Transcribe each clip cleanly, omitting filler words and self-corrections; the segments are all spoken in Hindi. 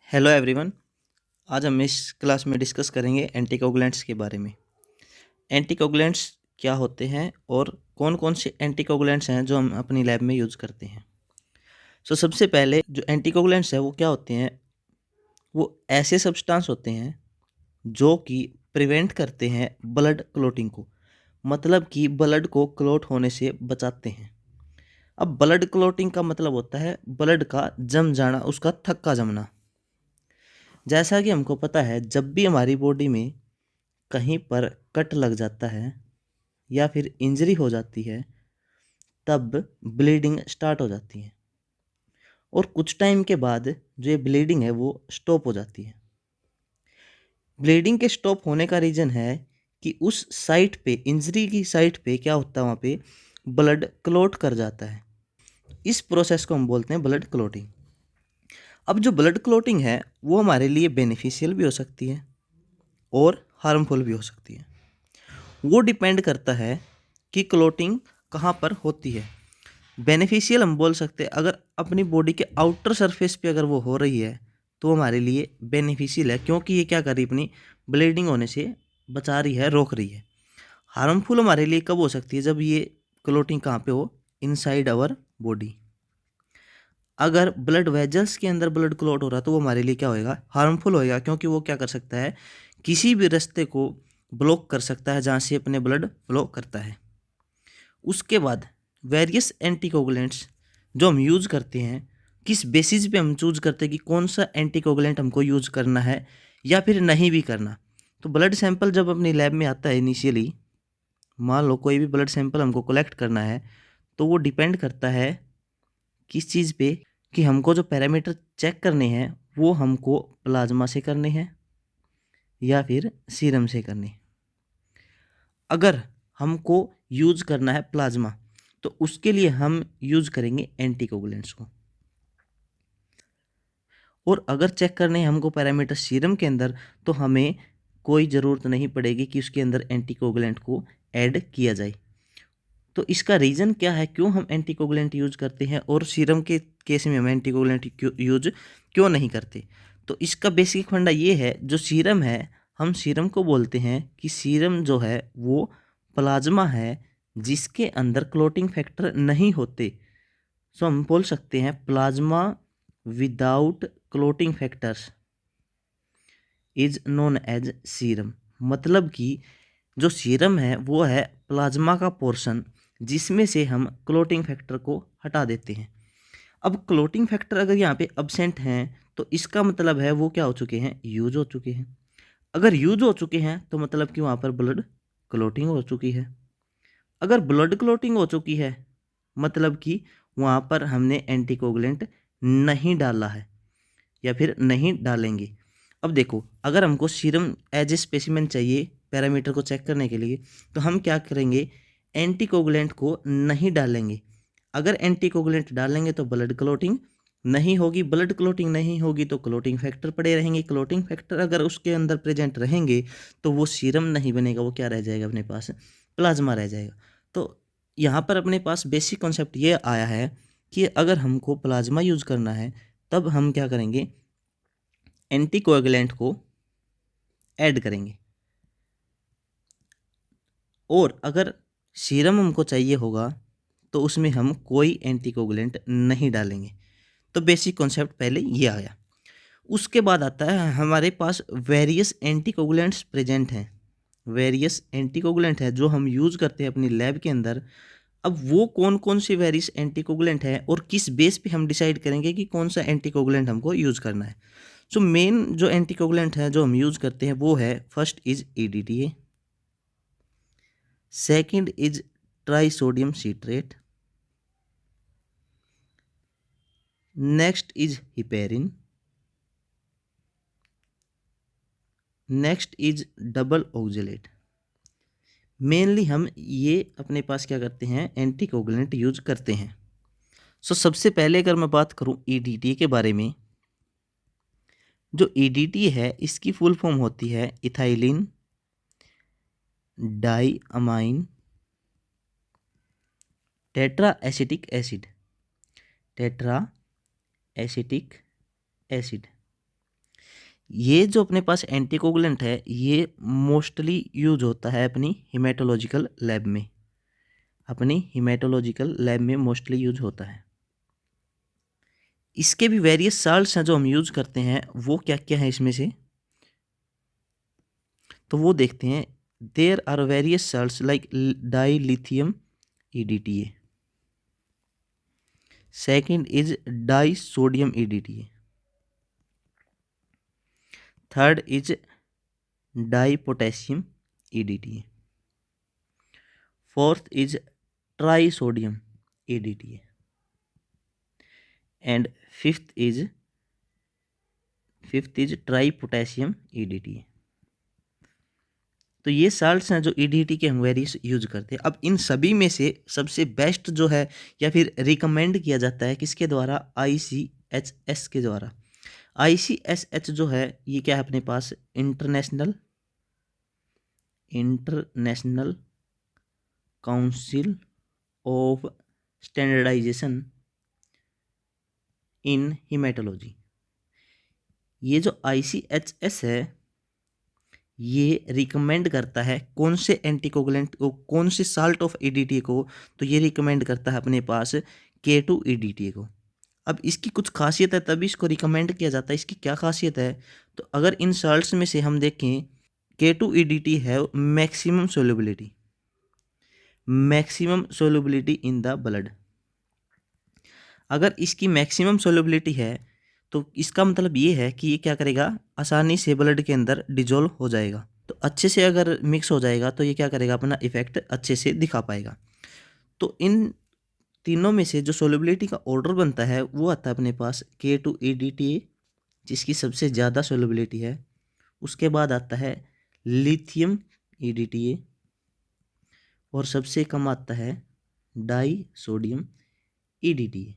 Hello everyone. आज हम इस क्लास में डिस्कस करेंगे एंटीकोगुलेंट्स के बारे में। एंटीकोगुलेंट्स क्या होते हैं और कौन कौन से एंटीकोगुलेंट्स हैं जो हम अपनी लैब में यूज़ करते हैं। सबसे पहले जो एंटीकोगुलेंट्स हैं वो क्या होते हैं, वो ऐसे सब्सटेंस होते हैं जो कि प्रिवेंट करते हैं ब्लड क्लोटिंग को, मतलब कि ब्लड को क्लोट होने से बचाते हैं। अब ब्लड क्लोटिंग का मतलब होता है ब्लड का जम जाना, उसका थक्का जमना। जैसा कि हमको पता है, जब भी हमारी बॉडी में कहीं पर कट लग जाता है या फिर इंजरी हो जाती है, तब ब्लीडिंग स्टार्ट हो जाती है और कुछ टाइम के बाद जो ये ब्लीडिंग है वो स्टॉप हो जाती है। ब्लीडिंग के स्टॉप होने का रीज़न है कि उस साइट पे, इंजरी की साइट पे क्या होता है, वहाँ पे ब्लड क्लोट कर जाता है। इस प्रोसेस को हम बोलते हैं ब्लड क्लोटिंग। अब जो ब्लड क्लोटिंग है वो हमारे लिए बेनिफिशियल भी हो सकती है और हार्मफुल भी हो सकती है। वो डिपेंड करता है कि क्लोटिंग कहाँ पर होती है। बेनिफिशियल हम बोल सकते हैं, अगर अपनी बॉडी के आउटर सरफेस पे अगर वो हो रही है तो हमारे लिए बेनिफिशियल है, क्योंकि ये क्या कर रही है, अपनी ब्लीडिंग होने से बचा रही है, रोक रही है। हार्मफुल हमारे लिए कब हो सकती है, जब ये क्लोटिंग कहाँ पे हो, इनसाइड आवर बॉडी। अगर ब्लड वेजल्स के अंदर ब्लड क्लॉट हो रहा है तो वो हमारे लिए क्या होएगा, हार्मफुल होएगा, क्योंकि वो क्या कर सकता है, किसी भी रास्ते को ब्लॉक कर सकता है जहाँ से अपने ब्लड फ्लो करता है। उसके बाद वेरियस एंटीकोगुलेंट्स जो हम यूज़ करते हैं, किस बेसिस पे हम चूज करते हैं कि कौन सा एंटीकोगुलेंट हमको यूज़ करना है या फिर नहीं भी करना। तो ब्लड सैंपल जब अपनी लैब में आता है इनिशियली, मान लो कोई भी ब्लड सैंपल हमको कलेक्ट करना है, तो वो डिपेंड करता है किस चीज़ पे, कि हमको जो पैरामीटर चेक करने हैं वो हमको प्लाज्मा से करने हैं या फिर सीरम से करने हैं। अगर हमको यूज़ करना है प्लाज्मा, तो उसके लिए हम यूज़ करेंगे एंटीकोगुलेंट्स को। और अगर चेक करने हैं हमको पैरामीटर सीरम के अंदर, तो हमें कोई ज़रूरत नहीं पड़ेगी कि उसके अंदर एंटीकोगुलेंट को ऐड किया जाए। तो इसका रीज़न क्या है, क्यों हम एंटीकोगुलेंट यूज़ करते हैं और सीरम के केस में हम एंटीकोगुलेंट यूज क्यों नहीं करते। तो इसका बेसिक फंडा ये है, जो सीरम है, हम सीरम को बोलते हैं कि सीरम जो है वो प्लाज्मा है जिसके अंदर क्लोटिंग फैक्टर नहीं होते। हम बोल सकते हैं plasma without clotting factors is known as serum. मतलब कि जो सीरम है वो है प्लाज्मा का पोर्शन जिसमें से हम क्लोटिंग फैक्टर को हटा देते हैं। अब क्लोटिंग फैक्टर अगर यहाँ पे अब्सेंट हैं तो इसका मतलब है वो क्या हो चुके हैं, यूज हो चुके हैं। अगर यूज हो चुके हैं तो मतलब कि वहाँ पर ब्लड क्लोटिंग हो चुकी है। अगर ब्लड क्लोटिंग हो चुकी है मतलब कि वहाँ पर हमने एंटीकोगुलेंट नहीं डाला है या फिर नहीं डालेंगे। अब देखो, अगर हमको सीरम एज ए स्पेसिमेन चाहिए पैरामीटर को चेक करने के लिए, तो हम क्या करेंगे, एंटीकोगुलेंट को नहीं डालेंगे। अगर एंटीकोगुलेंट डालेंगे तो ब्लड क्लोटिंग नहीं होगी, ब्लड क्लोटिंग नहीं होगी तो क्लोटिंग फैक्टर पड़े रहेंगे। क्लोटिंग फैक्टर अगर उसके अंदर प्रेजेंट रहेंगे तो वो सीरम नहीं बनेगा, वो क्या रह जाएगा अपने पास, प्लाज्मा रह जाएगा। तो यहाँ पर अपने पास बेसिक कॉन्सेप्ट ये आया है कि अगर हमको प्लाज्मा यूज़ करना है तब हम क्या करेंगे, एंटीकोएगुलेंट को ऐड करेंगे। और अगर सीरम हमको चाहिए होगा तो उसमें हम कोई एंटीकोएगुलेंट नहीं डालेंगे। तो बेसिक कॉन्सेप्ट पहले ये आया। उसके बाद आता है हमारे पास वेरियस एंटीकोएगुलेंट्स प्रेजेंट हैं। वेरियस एंटीकोएगुलेंट है जो हम यूज़ करते हैं अपनी लैब के अंदर। अब वो कौन कौन से वेरियस एंटीकोएगुलेंट हैं और किस बेस पे हम डिसाइड करेंगे कि कौन सा एंटीकोएगुलेंट हमको यूज़ करना है। मेन जो एंटीकोएगुलेंट है जो हम यूज़ करते हैं वो है, first is EDTA, second is trisodium citrate, next is heparin, next is double oxalate. Mainly हम ये अपने पास क्या करते हैं, एंटीकोगुलेंट यूज करते हैं। सबसे पहले अगर मैं बात करूं EDTA के बारे में, जो EDTA है इसकी फुल फॉर्म होती है ethylene diamine tetra acetic acid. Tetra acetic acid. ये जो अपने पास एंटीकोगुलेंट है ये मोस्टली यूज होता है अपनी हिमेटोलॉजिकल लैब में, अपनी हिमेटोलॉजिकल लैब में मोस्टली यूज होता है। इसके भी वेरियस साल्ट्स हैं जो हम यूज करते हैं, वो क्या क्या है इसमें से, तो वो देखते हैं। There are various salts like di lithium EDTA, second is di sodium EDTA, third is di potassium EDTA, fourth is tri sodium EDTA, and fifth is tri potassium EDTA। तो ये साल्ट्स हैं जो EDTA के हम वेरियस यूज करते हैं। अब इन सभी में से सबसे बेस्ट जो है या फिर रिकमेंड किया जाता है किसके द्वारा, ICHS के द्वारा। ICSH जो है ये क्या है अपने पास, international council of standardisation in haematology. ये जो ICHS है ये रिकमेंड करता है कौन से एंटीकोगुलेंट को, कौन से साल्ट ऑफ EDTA को, तो ये रिकमेंड करता है अपने पास K2 EDTA को। अब इसकी कुछ खासियत है तभी इसको रिकमेंड किया जाता है। इसकी क्या खासियत है, तो अगर इन साल्ट्स में से हम देखें K2 EDTA है maximum solubility in the blood. अगर इसकी मैक्सिमम सोल्युबिलिटी है तो इसका मतलब ये है कि ये क्या करेगा, आसानी से ब्लड के अंदर डिजोल्व हो जाएगा। तो अच्छे से अगर मिक्स हो जाएगा तो ये क्या करेगा, अपना इफेक्ट अच्छे से दिखा पाएगा। तो इन तीनों में से जो सोल्युबिलिटी का ऑर्डर बनता है वो आता है अपने पास K2 EDTA जिसकी सबसे ज़्यादा सोल्युबिलिटी है। उसके बाद आता है लिथियम EDTA और सबसे कम आता है डाई सोडियम EDTA।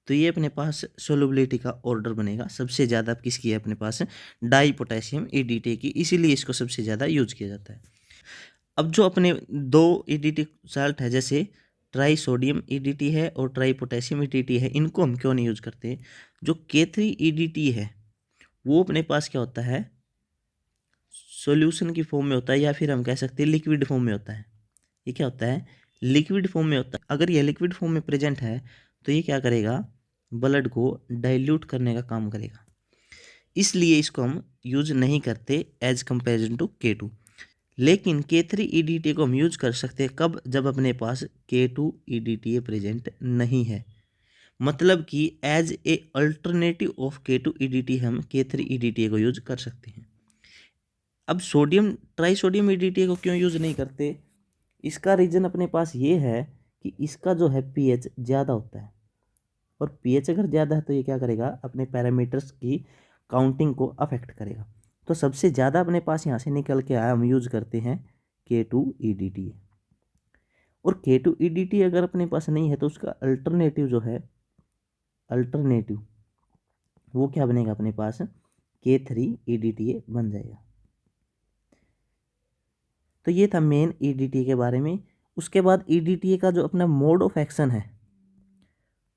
तो ये अपने पास सोल्युबिलिटी का ऑर्डर बनेगा। सबसे ज़्यादा किसकी है अपने पास, डाई पोटेशियम EDTA की, इसीलिए इसको सबसे ज़्यादा यूज किया जाता है। अब जो अपने दो EDTA साल्ट है जैसे ट्राई सोडियम EDTA है और ट्राई पोटेशियम EDTA है, इनको हम क्यों नहीं यूज करते। जो K3 EDTA है वो अपने पास क्या होता है, सॉल्यूशन की फॉर्म में होता है या फिर हम कह सकते हैं लिक्विड फॉर्म में होता है। ये क्या होता है, लिक्विड फॉर्म में होता है। अगर ये लिक्विड फॉर्म में प्रेजेंट है तो ये क्या करेगा, ब्लड को डाइल्यूट करने का काम करेगा, इसलिए इसको हम यूज नहीं करते एज कंपेरिजन टू K2। लेकिन K3 EDTA को हम यूज कर सकते हैं कब, जब अपने पास K2 EDTA प्रेजेंट नहीं है। मतलब कि as a alternative of K2 EDTA हम K3 EDTA को यूज कर सकते हैं। अब ट्राई सोडियम EDTA को क्यों यूज नहीं करते, इसका रीज़न अपने पास ये है कि इसका जो है pH ज़्यादा होता है, और pH अगर ज़्यादा है तो ये क्या करेगा, अपने पैरामीटर्स की काउंटिंग को अफेक्ट करेगा। तो सबसे ज़्यादा अपने पास यहाँ से निकल के आया, हम यूज करते हैं K2 EDTA। और K2 EDTA अगर अपने पास नहीं है तो उसका अल्टरनेटिव जो है, वो क्या बनेगा अपने पास, K3 EDTA बन जाएगा। तो ये था मेन EDTA के बारे में। उसके बाद EDTA का जो अपना मोड ऑफ एक्शन है,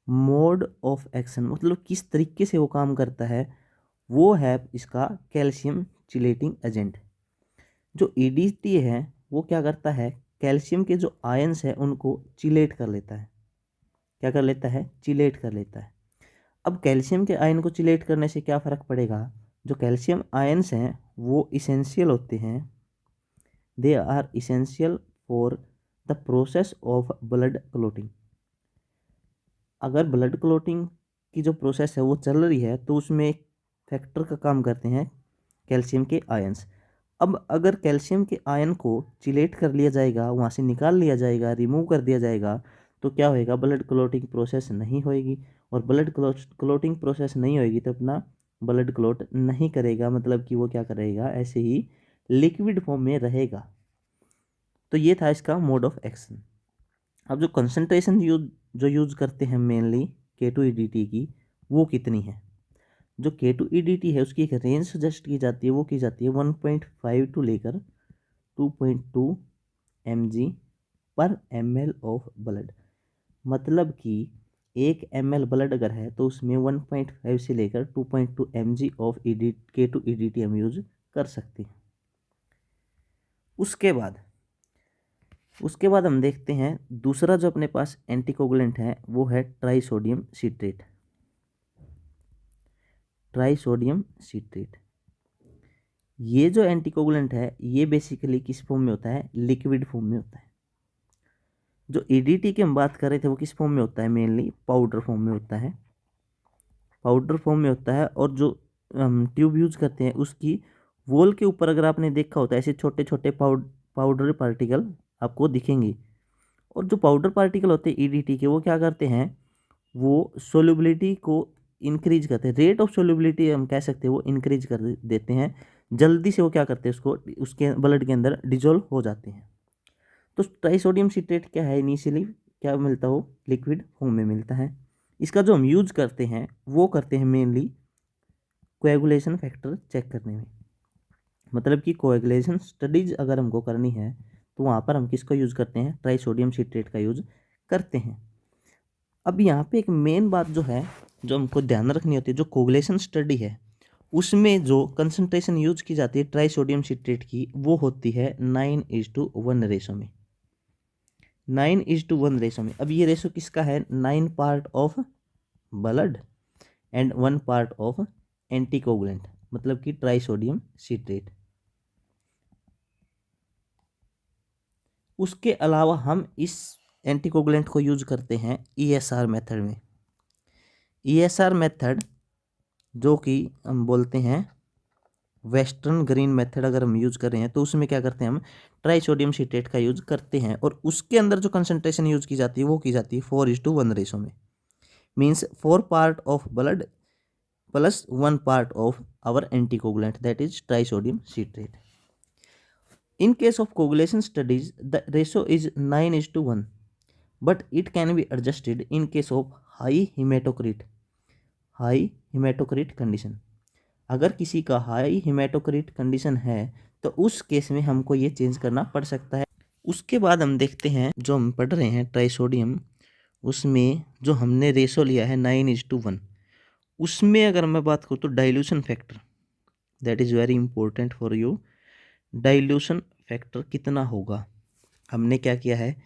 मतलब किस तरीके से वो काम करता है, वो है इसका कैल्शियम चिलेटिंग एजेंट। जो EDTA है वो क्या करता है, कैल्शियम के जो आयंस है उनको चिलेट कर लेता है। क्या कर लेता है, चिलेट कर लेता है। अब कैल्शियम के आयन को चिलेट करने से क्या फ़र्क पड़ेगा, जो कैल्शियम आयंस हैं वो इसेंशियल होते हैं, they are essential for the process of blood clotting. अगर ब्लड क्लोटिंग की जो प्रोसेस है वो चल रही है तो उसमें एक फैक्टर का काम करते हैं कैल्शियम के आयंस। अब अगर कैल्शियम के आयन को चिलेट कर लिया जाएगा, वहाँ से निकाल लिया जाएगा, रिमूव कर दिया जाएगा, तो क्या होएगा, ब्लड क्लोटिंग प्रोसेस नहीं होएगी। और ब्लड क्लोटिंग प्रोसेस नहीं होएगी तो अपना ब्लड क्लोट नहीं करेगा, मतलब कि वो क्या करेगा, ऐसे ही लिक्विड फॉर्म में रहेगा। तो ये था इसका मोड ऑफ एक्शन। अब जो कंसंट्रेशन जो यूज करते हैं मेनली K2 EDTA की, वो कितनी है। जो K2 EDTA है उसकी एक रेंज सजेस्ट की जाती है, वो की जाती है 1.5 टू लेकर 2.2 mg पर ml ऑफ ब्लड। मतलब कि 1 ml ब्लड अगर है तो उसमें 1.5 से लेकर 2.2 mg ऑफ K2 EDT हम यूज कर सकते हैं। उसके बाद हम देखते हैं दूसरा जो अपने पास एंटीकोगुलेंट है वो है ट्राइसोडियम सिट्रेट। ट्राइसोडियम सिट्रेट ये जो एंटीकोगुलेंट है ये बेसिकली किस फॉर्म में होता है, लिक्विड फॉर्म में होता है। जो ईडीटी की हम बात कर रहे थे वो किस फॉर्म में होता है, मेनली पाउडर फॉर्म में होता है। पाउडर फॉर्म में होता है और जो हम ट्यूब यूज करते हैं उसकी वॉल के ऊपर अगर आपने देखा होता है ऐसे छोटे छोटे पाउडर पार्टिकल आपको दिखेंगे। और जो पाउडर पार्टिकल होते हैं ईडीटी के वो क्या करते हैं, वो सोल्युबिलिटी को इंक्रीज करते हैं, रेट ऑफ सोल्युबिलिटी हम कह सकते हैं वो इंक्रीज कर देते हैं। जल्दी से वो क्या करते हैं उसको उसके ब्लड के अंदर डिजोल्व हो जाते हैं। तो ट्राइसोडियम सिट्रेट क्या है, इनिशियली क्या मिलता हो, लिक्विड फॉर्म में मिलता है। इसका जो हम यूज करते हैं वो करते हैं मेनली कोएगुलेशन फैक्टर चेक करने में। मतलब कि कोएगुलेशन स्टडीज अगर हमको करनी है तो वहाँ पर हम किसका यूज़ करते हैं, ट्राइसोडियम सिट्रेट का यूज़ करते हैं। अब यहाँ पे एक मेन बात जो है जो हमको ध्यान रखनी होती है, जो कोगुलेशन स्टडी है उसमें जो कंसंट्रेशन यूज की जाती है ट्राइसोडियम सिट्रेट की वो होती है 9:1 रेशो में। 9:1 रेशो में। अब ये रेशो किसका है, 9 part of blood and 1 part of anticoagulant, मतलब कि ट्राइसोडियम सिट्रेट। उसके अलावा हम इस एंटीकोगुलेंट को यूज करते हैं ESR मेथड में। ESR मेथड जो कि हम बोलते हैं वेस्टर्न ग्रीन मेथड, अगर हम यूज कर रहे हैं तो उसमें क्या करते हैं हम ट्राइसोडियम सिट्रेट का यूज करते हैं और उसके अंदर जो कंसंट्रेशन यूज की जाती है वो की जाती है 4:1 रेशो में। Means 4 part of blood plus 1 part of our anticoagulant that is trisodium citrate. In case of coagulation studies, the ratio is 9:1, but it can be adjusted in case of high hematocrit condition. अगर किसी का हाई hematocrit कंडीशन है तो उस केस में हमको ये चेंज करना पड़ सकता है। उसके बाद हम देखते हैं जो हम पढ़ रहे हैं ट्राइसोडियम, उसमें जो हमने रेशो लिया है 9:1, उसमें अगर मैं बात करूँ तो dilution factor that is very important for you. Dilution factor कितना होगा, हमने क्या किया है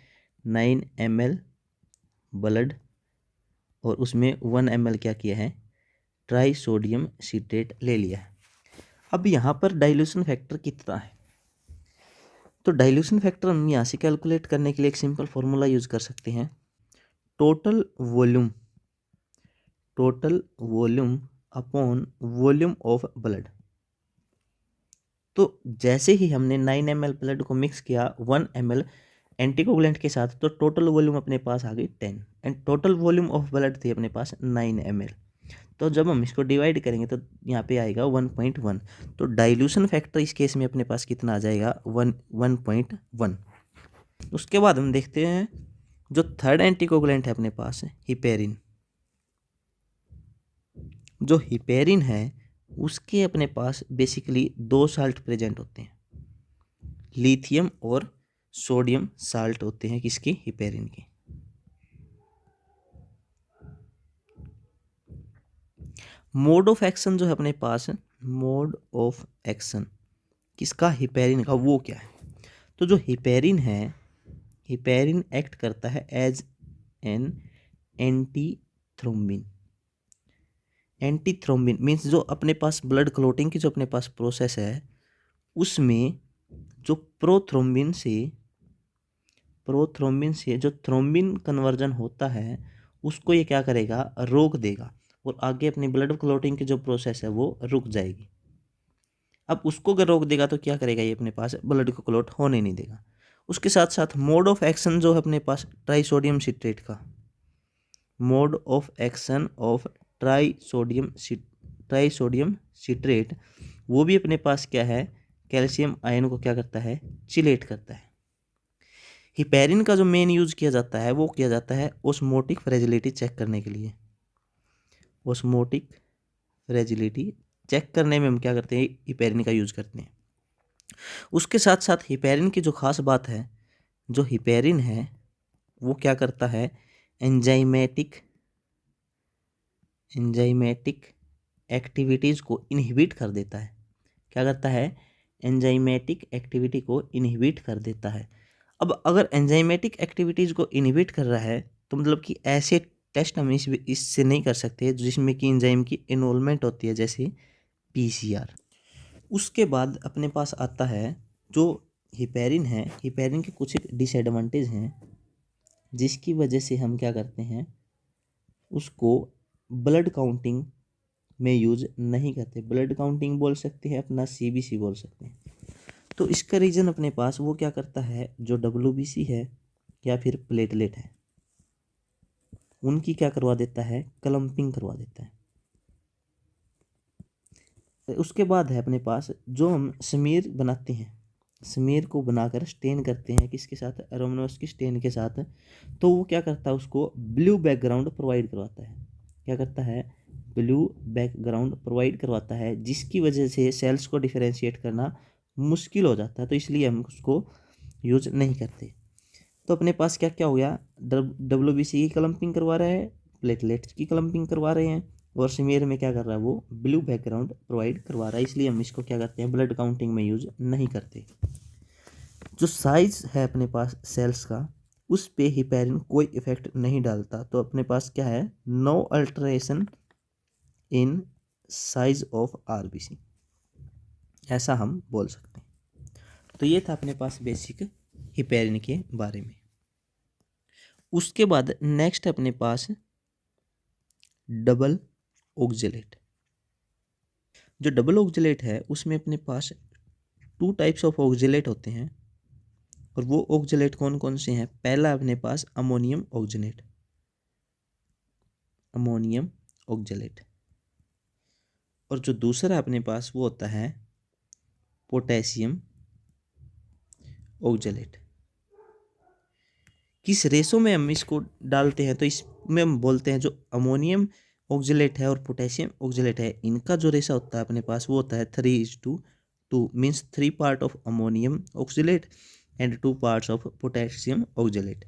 9 ml ब्लड और उसमें 1 ml क्या किया है ट्राइसोडियम सिट्रेट ले लिया है। अब यहाँ पर डाइल्यूशन फैक्टर कितना है, तो डाइल्यूशन फैक्टर हम यहाँ से कैलकुलेट करने के लिए एक सिंपल फॉर्मूला यूज कर सकते हैं, total volume upon volume of blood. तो जैसे ही हमने 9 ml ब्लड को मिक्स किया 1 ml एंटीकोगुलेंट के साथ तो टोटल वॉल्यूम अपने पास आ गई 10 and total volume of blood थी अपने पास 9 ml। तो जब हम इसको डिवाइड करेंगे तो यहाँ पे आएगा 1.1। तो डाइल्यूशन फैक्टर इस केस में अपने पास कितना आ जाएगा 1.1। उसके बाद हम देखते हैं जो थर्ड एंटीकोगुलेंट है अपने पास हिपेरिन। जो हिपेरिन है उसके अपने पास बेसिकली 2 साल्ट प्रेजेंट होते हैं, लिथियम और सोडियम साल्ट होते हैं किसके, हिपेरिन के। मोड ऑफ एक्शन जो है अपने पास, मोड ऑफ एक्शन किसका, हिपेरिन का, वो क्या है, तो जो हिपेरिन है हिपेरिन एक्ट करता है as an anti thrombin. Anti thrombin means जो अपने पास ब्लड क्लोटिंग की जो अपने पास प्रोसेस है उसमें जो प्रोथ्रोम्बिन से जो थ्रोम्बिन कन्वर्जन होता है उसको ये क्या करेगा, रोक देगा और आगे अपनी ब्लड क्लोटिंग की जो प्रोसेस है वो रुक जाएगी। अब उसको अगर रोक देगा तो क्या करेगा, ये अपने पास ब्लड को क्लोट होने नहीं देगा। उसके साथ साथ मोड ऑफ एक्शन जो है अपने पास ट्राइसोडियम सिट्रेट का, mode of action of trisodium citrate वो भी अपने पास क्या है, कैल्शियम आयन को क्या करता है, चिलेट करता है। हिपेरिन का जो मेन यूज किया जाता है वो किया जाता है ओस्मोटिक फ्रेजिलिटी चेक करने के लिए। ओस्मोटिक फ्रेजिलिटी चेक करने में हम क्या करते हैं, हिपेरिन का यूज करते हैं। उसके साथ साथ हिपेरिन की जो खास बात है, जो हिपेरिन है वो क्या करता है, एंजाइमेटिक एंजाइमेटिक एक्टिविटीज़ को इनहिबिट कर देता है। क्या करता है? एंजाइमेटिक एक्टिविटी को इनहिबिट कर देता है। अब अगर एंजाइमेटिक एक्टिविटीज़ को इनहिबिट कर रहा है तो मतलब कि ऐसे टेस्ट हम इससे नहीं कर सकते जिसमें कि एंजाइम की इन्वॉल्वमेंट होती है, जैसे पीसीआर। उसके बाद अपने पास आता है जो हिपेरिन है। हिपेरिन के कुछ डिसएडवांटेज हैं जिसकी वजह से हम क्या करते हैं, उसको ब्लड काउंटिंग में यूज नहीं करते। ब्लड काउंटिंग बोल सकते हैं, अपना सीबीसी बोल सकते हैं। तो इसका रीज़न अपने पास वो क्या करता है, जो डब्ल्यूबीसी है या फिर प्लेटलेट है उनकी क्या करवा देता है, क्लम्पिंग करवा देता है। उसके बाद है अपने पास जो हम स्मीर बनाते हैं, स्मीर को बनाकर स्टेन करते हैं किसके साथ, एरोमोनस की स्टेन के साथ। तो वो क्या करता है, उसको ब्लू बैकग्राउंड प्रोवाइड करवाता है। क्या करता है? ब्लू बैकग्राउंड प्रोवाइड करवाता है, जिसकी वजह से सेल्स को डिफरेंशिएट करना मुश्किल हो जाता है। तो इसलिए हम उसको यूज नहीं करते। तो अपने पास क्या क्या हो गया, डब्ल्यूबीसी की क्लम्पिंग करवा रहा है, प्लेटलेट्स की क्लम्पिंग करवा रहे हैं, और स्मीयर में क्या कर रहा है, वो ब्लू बैकग्राउंड प्रोवाइड करवा रहा है। इसलिए हम इसको क्या करते हैं, ब्लड काउंटिंग में यूज नहीं करते। जो साइज है अपने पास सेल्स का, उस पे हिपेरिन कोई इफेक्ट नहीं डालता। तो अपने पास क्या है, no alteration in size of RBC, ऐसा हम बोल सकते हैं। तो ये था अपने पास बेसिक हिपेरिन के बारे में। उसके बाद नेक्स्ट अपने पास डबल ऑक्जेलेट। जो डबल ऑक्जेलेट है उसमें अपने पास 2 टाइप्स ऑफ ऑक्जेलेट होते हैं, और वो ऑक्जेलेट कौन कौन से हैं। पहला अपने पास अमोनियम ऑक्जेलेट, अमोनियम ऑक्जेलेट। और जो दूसरा अपने पास वो होता है पोटेशियम ऑक्जेलेट। किस रेशो में हम इसको डालते हैं, तो इसमें हम बोलते हैं जो अमोनियम ऑक्जेलेट है और पोटेशियम ऑक्जेलेट है, इनका जो रेशा होता है अपने पास वो होता है 3:2, means 3 part of ammonium oxalate and 2 parts of potassium oxalate.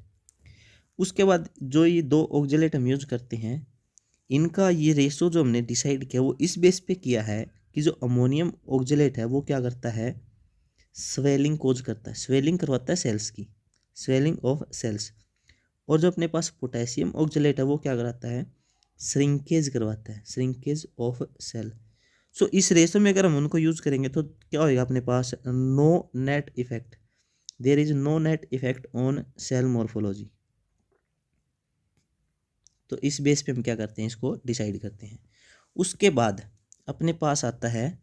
उसके बाद जो ये 2 ऑक्जेलेट हम यूज करते हैं, इनका ये रेशो जो हमने डिसाइड किया वो इस बेस पे किया है कि जो अमोनियम ऑक्जेलेट है वो क्या करता है, स्वेलिंग कोज करता है, स्वेलिंग करवाता है सेल्स की, स्वेलिंग ऑफ सेल्स। और जो अपने पास पोटेशियम ऑक्जेलेट है वो क्या कराता है, श्रिंकेज करवाता है, श्रिंकेज ऑफ सेल। सो इस रेशो में अगर हम उनको यूज करेंगे तो क्या होगा अपने पास, no net effect, there is no net effect on cell morphology. तो इस बेस पे हम क्या करते हैं, इसको डिसाइड करते हैं। उसके बाद अपने पास आता है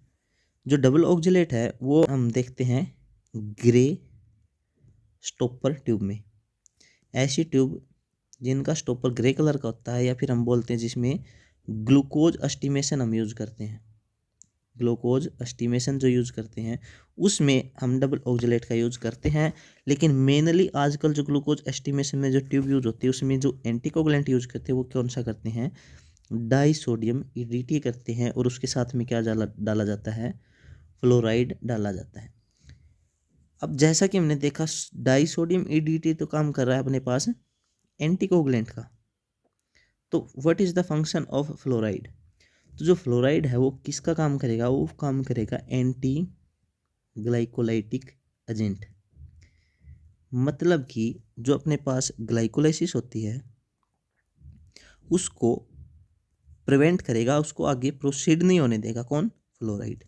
जो डबल ऑक्जेलेट है वो हम देखते हैं ग्रे स्टॉपर ट्यूब में। ऐसी ट्यूब जिनका स्टॉपर ग्रे कलर का होता है, या फिर हम बोलते हैं जिसमें ग्लूकोज एस्टिमेशन हम यूज करते हैं, ग्लूकोज एस्टिमेशन जो यूज करते हैं उसमें हम डबल ऑक्जेलेट का यूज करते हैं। लेकिन मेनली आजकल जो ग्लूकोज एस्टिमेशन में जो ट्यूब यूज होती है उसमें जो एंटीकोगुलेंट यूज करते हैं वो कौन सा करते हैं, डाई सोडियम ईडीटी करते हैं, और उसके साथ में क्या डाला जाता है, फ्लोराइड डाला जाता है। अब जैसा कि हमने देखा डाई सोडियम ईडीटी तो काम कर रहा है अपने पास एंटीकोगुलेंट का। तो what is the function of fluoride, तो जो फ्लोराइड है वो किसका काम करेगा, वो काम करेगा एंटी ग्लाइकोलाइटिक एजेंट। मतलब कि जो अपने पास ग्लाइकोलाइसिस होती है उसको प्रिवेंट करेगा, उसको आगे प्रोसीड नहीं होने देगा, कौन, फ्लोराइड।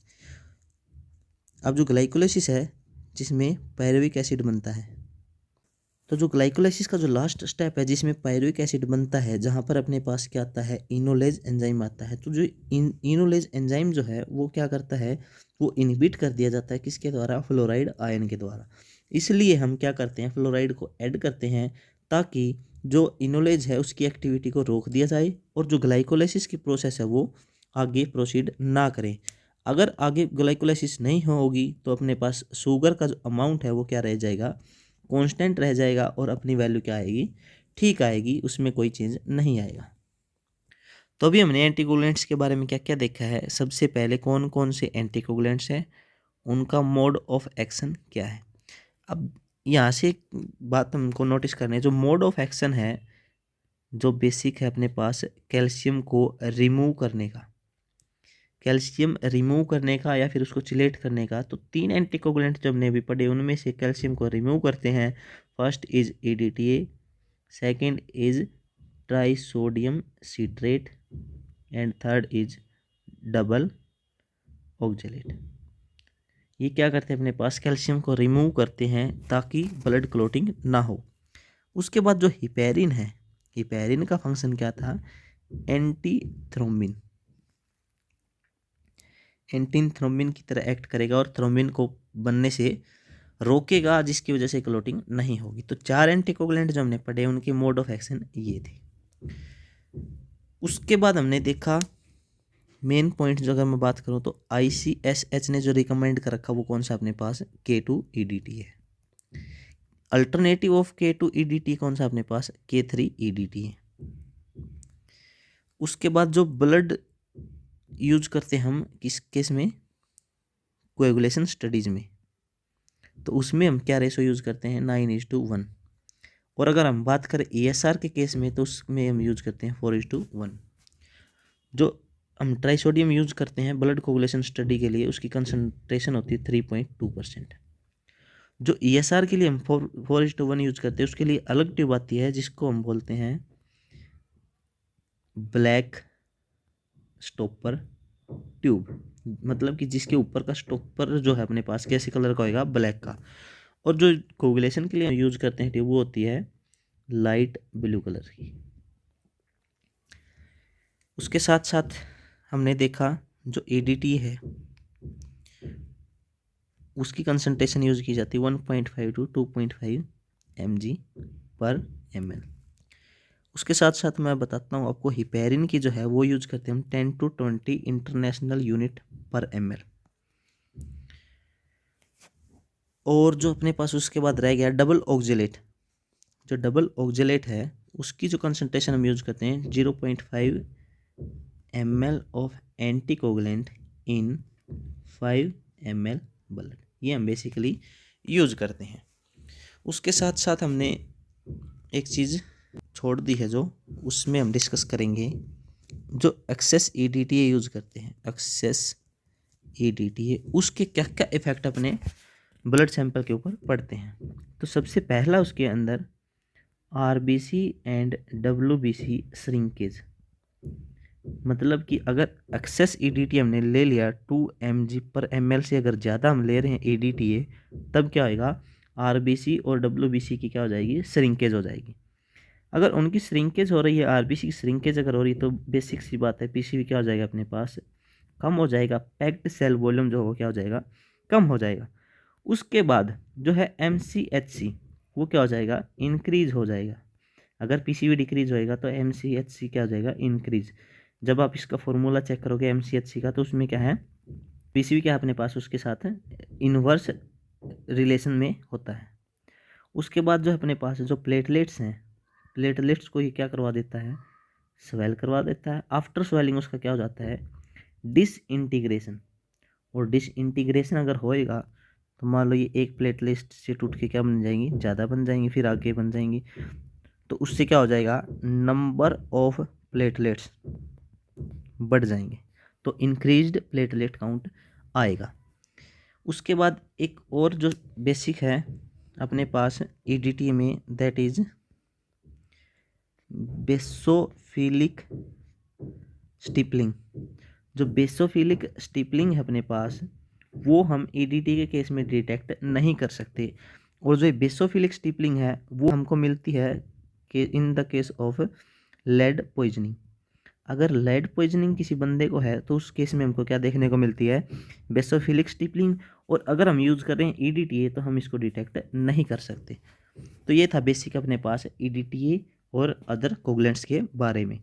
अब जो ग्लाइकोलाइसिस है जिसमें पायरुविक एसिड बनता है, तो जो ग्लाइकोलाइसिस का जो लास्ट स्टेप है जिसमें पायरुविक एसिड बनता है, जहाँ पर अपने पास क्या आता है, इनोलेज एंजाइम आता है। तो जो इनोलेज एंजाइम जो है वो क्या करता है, वो इनहिबिट कर दिया जाता है किसके द्वारा, फ्लोराइड आयन के द्वारा। इसलिए हम क्या करते हैं, फ्लोराइड को ऐड करते हैं ताकि जो इनोलेज है उसकी एक्टिविटी को रोक दिया जाए और जो ग्लाइकोलाइसिस की प्रोसेस है वो आगे प्रोसीड ना करें। अगर आगे ग्लाइकोलाइसिस नहीं होगी तो अपने पास शुगर का जो अमाउंट है वो क्या रह जाएगा, कांस्टेंट रह जाएगा, और अपनी वैल्यू क्या आएगी, ठीक आएगी, उसमें कोई चेंज नहीं आएगा। तो अभी हमने एंटीकोगुलेंट्स के बारे में क्या क्या देखा है। सबसे पहले कौन कौन से एंटीकोगुलेंट्स हैं, उनका मोड ऑफ एक्शन क्या है। अब यहाँ से एक बात हमको नोटिस करनी है, जो मोड ऑफ एक्शन है जो बेसिक है अपने पास कैल्शियम को रिमूव करने का, कैल्शियम रिमूव करने का या फिर उसको चिलेट करने का। तो 3 एंटीकोगुलेंट जब हमने भी पढ़े उनमें से कैल्शियम को रिमूव करते हैं। First is EDTA, second is trisodium citrate and third is double oxalate. ये क्या करते हैं अपने पास कैल्शियम को रिमूव करते हैं ताकि ब्लड क्लोटिंग ना हो। उसके बाद जो हिपेरिन है, हिपेरिन का फंक्शन क्या था, एंटी थ्रोम्बिन, एंटी थ्रोम्बिन की तरह एक्ट करेगा और थ्रोम्बिन को बनने से रोकेगा, जिसकी वजह से क्लोटिंग नहीं होगी। तो 4 एंटीकोगुलेंट जो हमने पढ़े उनके मोड ऑफ एक्शन ये थे। उसके बाद हमने देखा मेन पॉइंट जो अगर मैं बात करूं तो ICSH ने जो रिकमेंड कर रखा वो कौन सा अपने पास, K2EDT है। अल्टरनेटिव ऑफ K2EDT कौन सा अपने पास, K3EDT है। उसके बाद जो ब्लड यूज करते हम किस केस में, कोएगुलेशन स्टडीज में, तो उसमें हम क्या रेशो यूज करते हैं, 9:1। और अगर हम बात करें ESR के केस में तो उसमें हम यूज करते हैं 4:1। जो हम ट्राइसोडियम यूज करते हैं ब्लड कोगुलेशन स्टडी के लिए उसकी कंसंट्रेशन होती है 3.2%। जो ESR के लिए हम 4:1 यूज करते हैं उसके लिए अलग ट्यूब आती है जिसको हम बोलते हैं ब्लैक स्टॉपर ट्यूब, मतलब कि जिसके ऊपर का स्टॉपर जो है अपने पास कैसे कलर का होगा, ब्लैक का। और जो कोगुलेशन के लिए हम यूज करते हैं ट्यूब वो होती है लाइट ब्लू कलर की। उसके साथ साथ हमने देखा जो EDT है उसकी कंसंट्रेशन यूज की जाती है 1.5 to 2.5 mg/ml। उसके साथ साथ मैं बताता हूँ आपको हिपेरिन की जो है वो यूज करते हैं हम 10 to 20 इंटरनेशनल यूनिट पर ml। और जो अपने पास उसके बाद रह गया डबल ऑक्जेलेट। जो डबल ऑक्जेलेट है उसकी जो कंसंट्रेशन हम यूज करते हैं 0.5 ml of anticoagulant in 5 ml blood, ये हम बेसिकली यूज करते हैं। उसके साथ साथ हमने एक चीज़ छोड़ दी है जो उसमें हम डिस्कस करेंगे, जो एक्सेस EDTA यूज करते हैं, एक्सेस EDTA उसके क्या क्या इफेक्ट अपने ब्लड सैंपल के ऊपर पड़ते हैं। तो सबसे पहला उसके अंदर RBC एंड WBC श्रिंकेज, मतलब कि अगर एक्सेस EDTA हमने ले लिया 2 mg/ml से अगर ज़्यादा हम ले रहे हैं EDTA, तब क्या होएगा, RBC और WBC की क्या हो जाएगी, श्रिंकेज हो जाएगी। अगर उनकी श्रिंकेज हो रही है, RBC की श्रिंकेज अगर हो रही है तो बेसिक सी बात है PCV क्या हो जाएगा अपने पास, कम हो जाएगा, पैक्ड सेल वॉल्यूम जो हो क्या हो जाएगा, कम हो जाएगा। उसके बाद जो है MCHC वो क्या हो जाएगा, इंक्रीज हो जाएगा। अगर PCV डिक्रीज होएगा तो MCHC क्या हो जाएगा, इंक्रीज। जब आप इसका फॉर्मूला चेक करोगे MCHC का तो उसमें क्या है, PCV क्या है अपने पास उसके साथ इनवर्स रिलेशन में होता है। उसके बाद जो अपने पास जो प्लेटलेट्स हैं, प्लेटलेट्स को ये क्या करवा देता है, स्वेल करवा देता है। आफ्टर स्वेलिंग उसका क्या हो जाता है, डिसइंटीग्रेशन। और डिसइंटीग्रेशन अगर होएगा तो मान लो ये एक प्लेटलेट से टूट के क्या बन जाएंगी, ज़्यादा बन जाएंगी, फिर आगे बन जाएंगी। तो उससे क्या हो जाएगा, नंबर ऑफ प्लेटलेट्स बढ़ जाएंगे, तो इंक्रीज्ड प्लेटलेट काउंट आएगा। उसके बाद एक और जो बेसिक है अपने पास EDTA में, दैट इज बेसोफिलिक स्टिपलिंग। जो बेसोफिलिक स्टिपलिंग है अपने पास वो हम EDTA के केस में डिटेक्ट नहीं कर सकते। और जो बेसोफिलिक स्टिपलिंग है वो हमको मिलती है कि in the case of lead poisoning. अगर लेड पॉइजनिंग किसी बंदे को है तो उस केस में हमको क्या देखने को मिलती है, बेसोफिलिक स्टिपलिंग। और अगर हम यूज़ कर रहे हैं EDTA तो हम इसको डिटेक्ट नहीं कर सकते। तो ये था बेसिक अपने पास EDTA और अदर कोगुलेंट्स के बारे में।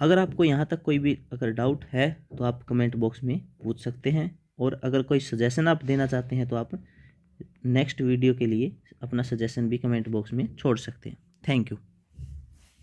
अगर आपको यहाँ तक कोई भी अगर डाउट है तो आप कमेंट बॉक्स में पूछ सकते हैं, और अगर कोई सजेशन आप देना चाहते हैं तो आप नेक्स्ट वीडियो के लिए अपना सजेशन भी कमेंट बॉक्स में छोड़ सकते हैं। Thank you.